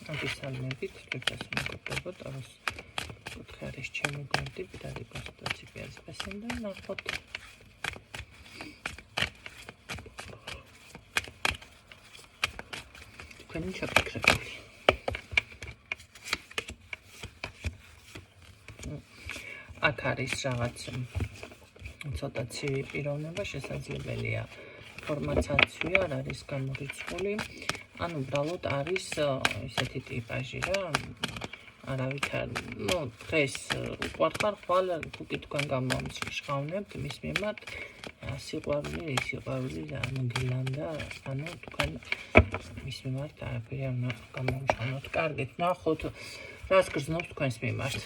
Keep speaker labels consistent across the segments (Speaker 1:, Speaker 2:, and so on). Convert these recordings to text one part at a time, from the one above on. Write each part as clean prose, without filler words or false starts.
Speaker 1: მოგესალმებით, დღეს მოგებდებოდ არის კუთხე არის ჩემი გვერდი, პირადი კონსულტაციას გასცემდა, ნახოთ. თქვენი ჩაფიქრებული. აქ არის რაღაც ცოტა ცივი პიროვნება, შესაძლებელია ფორმაცაცია არ არის გამორიცხული. ან უბრალოდ არის ისეთი ტიპაჟი რა არავითარ დღეს უყვარხარ ხვალ თუკი თქვენ გამომსხავნებთ მის მიმართ სიყვარული მოგილანდა ანუ თქვენ მის მიმართ არაფერი არ უნდა გამომსხავნოთ. კარგით, ნახოთ რას გრძნობს თქვენს მიმართ.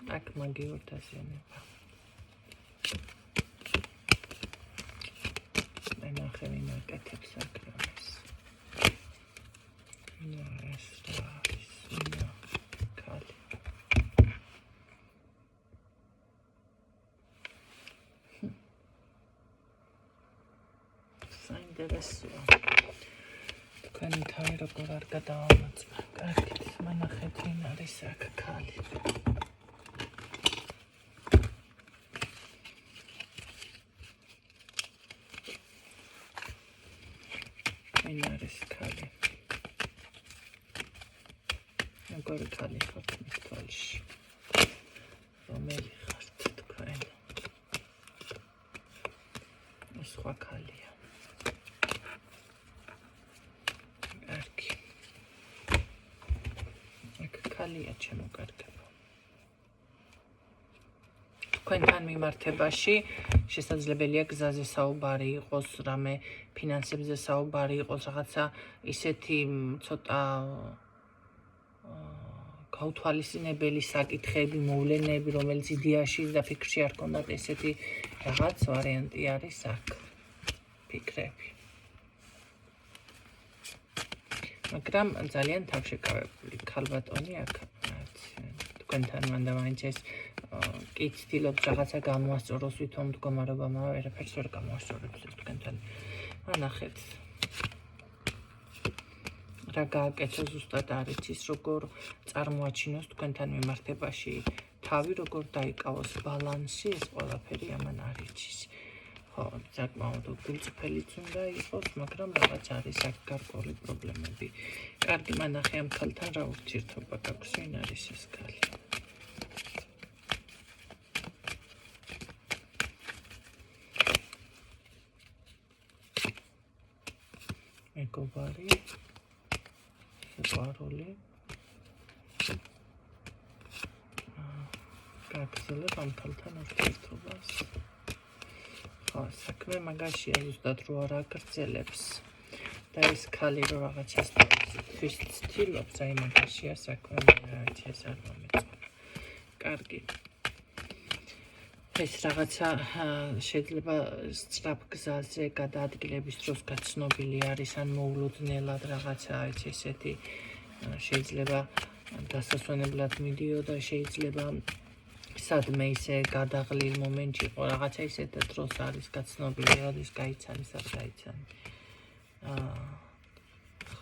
Speaker 1: აქ მაგიურ დაზიანება. მე ნახე ვინ აკეთებს აქ რამეს. კალი. საინტერესოა. თქვენი თავი როგორ არ გადავამოწმა. კარგით, მანახეთ ვინ არის აქ კალი. ვინ არის კალი? როგორი კალი ხართ მის თვალში? რომელი ხართ თქვენ? სხვა კალია. კარგი. აქ კალია ჩემო კარგებო. თქვენთან მიმართებაში შესაძლებელია გზაზე საუბარი იყოს, რამე ფინანსებზე საუბარი იყოს, რაღაცა ისეთი ცოტა გაუთვალისწინებელი საკითხები, მოვლენები, რომელიც იდეაში და ფიქრში არ ქონდათ, ესეთი რაღაც ვარიანტი არის აქ. ფიქრები. მაგრამ ძალიან თავშეკავებული ქალბატონი აქ. თქვენთან მანდა მაინც ეს კი ცდილობთ რაღაცა გამოასწოროს ვითომ მდგომარეობა, მაგრამ ვერაფერს ვერ გამოასწორებს თქვენთან. ანახეთ. რა გააკეთო ზუსტად არ იცის, როგორ წარმოაჩინოს თქვენთან მიმართებაში თავი, როგორ დაიკავოს ბალანსი, ეს ყველაფერი ამან არ იცის. ხო, საკმაოდ გულწრფელიც უნდა იყოს, მაგრამ რაღაც არის აქ გარკვეული პრობლემები. კარგი, მანახე ამ ქალთან რა ურთიერთობა გაქვს, ვინ არის ეს ქალი? მეგობარი, სიყვარული. გაგრძელებ ამ ქალთან ურთიერთობას. ხო, საქმე მაგაშია ზუსტად რო არ აგრძელებს და ეს ქალი რო რაღაცას თვის ცდილობს, აი მაგაშია საქმე, რაც ეს არ მომეწონა. კარგი. ეს რაღაცა შეიძლება სწრაფ გზაზე გადაადგილების დროს გაცნობილი არის, ან მოულოდნელად რაღაცა არის ესეთი, შეიძლება დასასვენებლად მიდიოდა, შეიძლება სადმე ისე გადაღლილ მომენტში იყო, რაღაცა ისეთ დროს არის გაცნობილი, როდის გაიცანის, არ გაიცანი.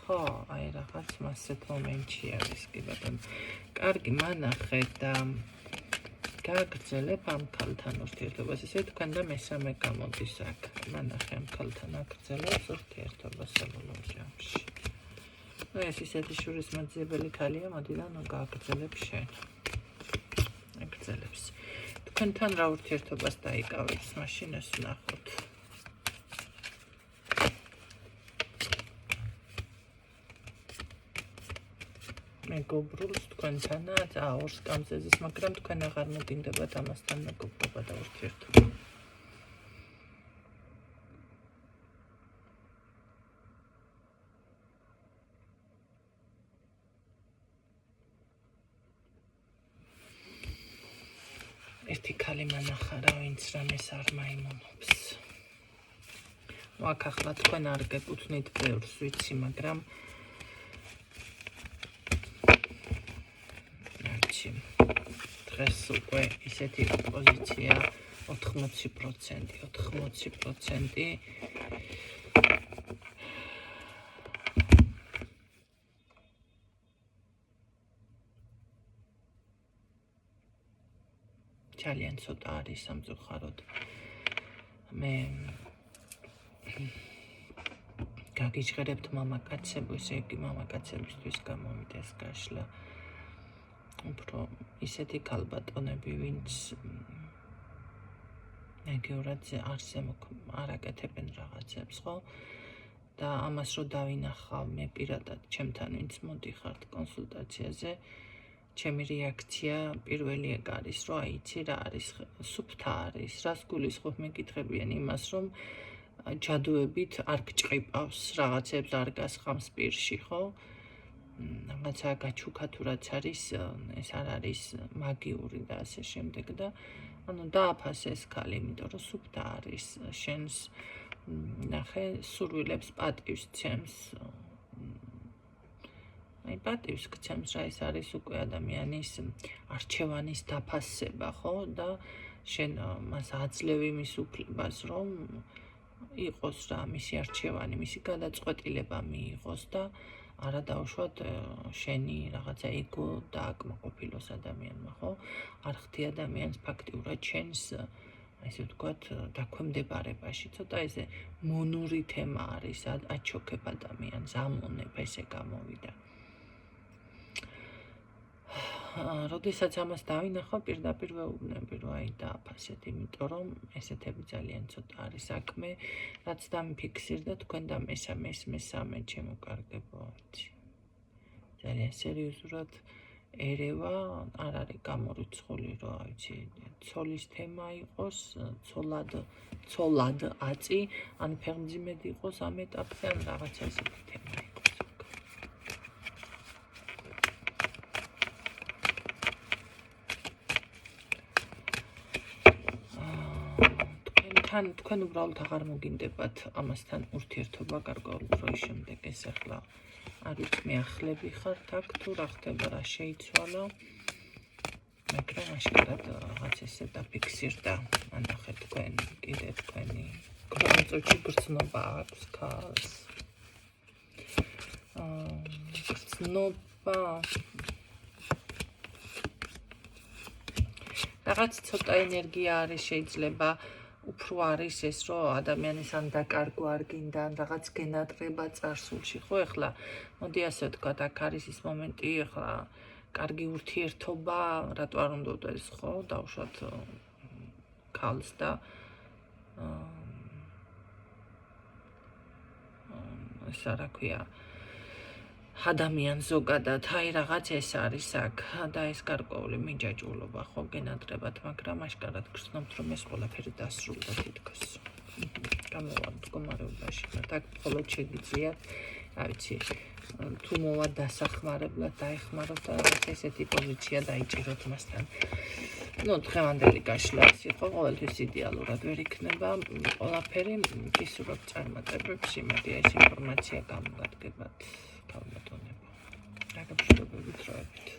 Speaker 1: ხო, აი რაღაც მასეთ მომენტში არის კი ბატონო. კარგი, მანახეთ და გაგრძელებ ამ ქალთან ურთიერთობას, ესე თქვენ და მესამე გამოდის აქ. მანახე ამ ქალთან აგრძელებს ურთიერთობას საბოლოო ჯამში. ეს ისეთი შურისმაძიებელი ქალია, მოდი და გააგრძელებ შენ. აგრძელებს. თქვენთან რა ურთიერთობას დაიკავებს, მაშინ ეს ვნახოთ. მეგობრულს თქვენთანაც ორს გამზეზის, მაგრამ თქვენ აღარ მოგინდებათ ამასთან მეგობრობა და ურთიერთობა. ერთი ქალი მანახარა, ვინც რამეს არ მაიმონობს. აქ ახლა თქვენ არ გეკუთვნით ბევრს, ვიცი, მაგრამ დღეს უკვე ისეთი პოზიცია 80%. ძალიან ცოტა არის სამწუხაროდ. მე გაგიჟღერებთ მამაკაცებს, ესე იგი მამაკაცებისთვის გამომიდეს გაშლა. უფრო ისეთი ქალბატონები, ვინც მეგეურად არ აკეთებენ რაღაცებს, ხო? და ამას რო დავინახავ მე პირადად ჩემთან, ვინც მოდიხართ კონსულტაციაზე, ჩემი რეაქცია პირველი ეგ არის, რომ აი იცი რა არის, სუფთა არის, რას გულისხმობ მეკითხებიან იმას, რომ ჯადოებით არ გჭყიპავს რაღაცებს, არ გასხამს პირში, ხო? რაღაცა გაჩუქა თუ რაც არის, ეს არ არის მაგიური და ასე შემდეგ და ანუ დააფასე ეს ქალი, იმიტომ რომ სუფთა არის, შენს ნახე სურვილებს პატივს ცემს. აი პატივს გცემს რა, ეს არის უკვე ადამიანის არჩევანის დაფასება, ხო? და შენ მას აძლევ იმის უფლებას, რომ იყოს რა მისი არჩევანი, მისი გადაწყვეტილება მიიღოს და არა დაუშვათ შენი რაღაცა ეგო დააკმაყოფილოს ადამიანმა, ხო? არ ხდი ადამიანს ფაქტიურად შენს ესე ვთქვათ დაქვემდებარებაში. ცოტა ესე მონური თემა არის, აჩოქებ ადამიანს, ამონებ, ესე გამოვიდა. როდესაც ამას დავინახავ, პირდაპირ ვეუბნები, რომ აი დააფასეთ, იმიტომ რომ ესეთები ძალიან ცოტა არის საქმე, რაც დამიფიქსირდა თქვენ და მესამე ჩემოკარგებო, იცი. ძალიან სერიოზულად ერევა, არ არის გამორიცხული, რომ იცი, ცოლის თემა იყოს, ცოლად აწი, ან ფეხმძიმედ იყოს ამ ეტაპზე, ან რაღაცა ესეთი თემა იყოს. თქვენ უბრალოდ აღარ მოგინდებათ ამასთან ურთიერთობა გარკვეულ დროის შემდეგ. ეს ახლა არ ვიცი მეახლები ხართ აქ თუ რა ხდება, რა შეიცვალა, მაგრამ აშკარად რაღაც ესე დაფიქსირდა. ანახეთ თქვენ კიდე თქვენი კრონწოჩი გრძნობა აქვს ქალს. გრძნობა რაღაც ცოტა ენერგია არის, შეიძლება უფრო არის ეს, რომ ადამიანის ან დაკარგვა არ გინდა, ან რაღაც გენატრება წარსულში, ხო? ეხლა მოდი ასე ვთქვათ, აქ არის ის მომენტი, ეხლა კარგი ურთიერთობა, რატო არ უნდა ეს, ხო? დავუშვათ ქალს და ეს რა ქვია, ადამიანს ზოგადად, აი რაღაც ეს არის აქ და ეს გარკვეული მიჯაჭვულობა, ხო, გენატრებათ, მაგრამ აშკარად გრძნობთ, რომ ეს ყველაფერი დასრულდა თითქოს. გამოვარ მდგომარეობაში, აქ მხოლოდ შეგიძლიათ, რა ვიცი, თუ მოვა დასახმარებლად, დაეხმაროთ და ესეთი პოზიცია დაიჭიროთ მასთან. დღევანდელი გაშლა ის იყო, ყოველთვის იდეალურად ვერ იქნება ყველაფერი, გისურვებთ წარმატებებს, იმედია ეს ინფორმაცია გამოგადგებათ. ქალბატონებო, რა გაბშობებით დროებით.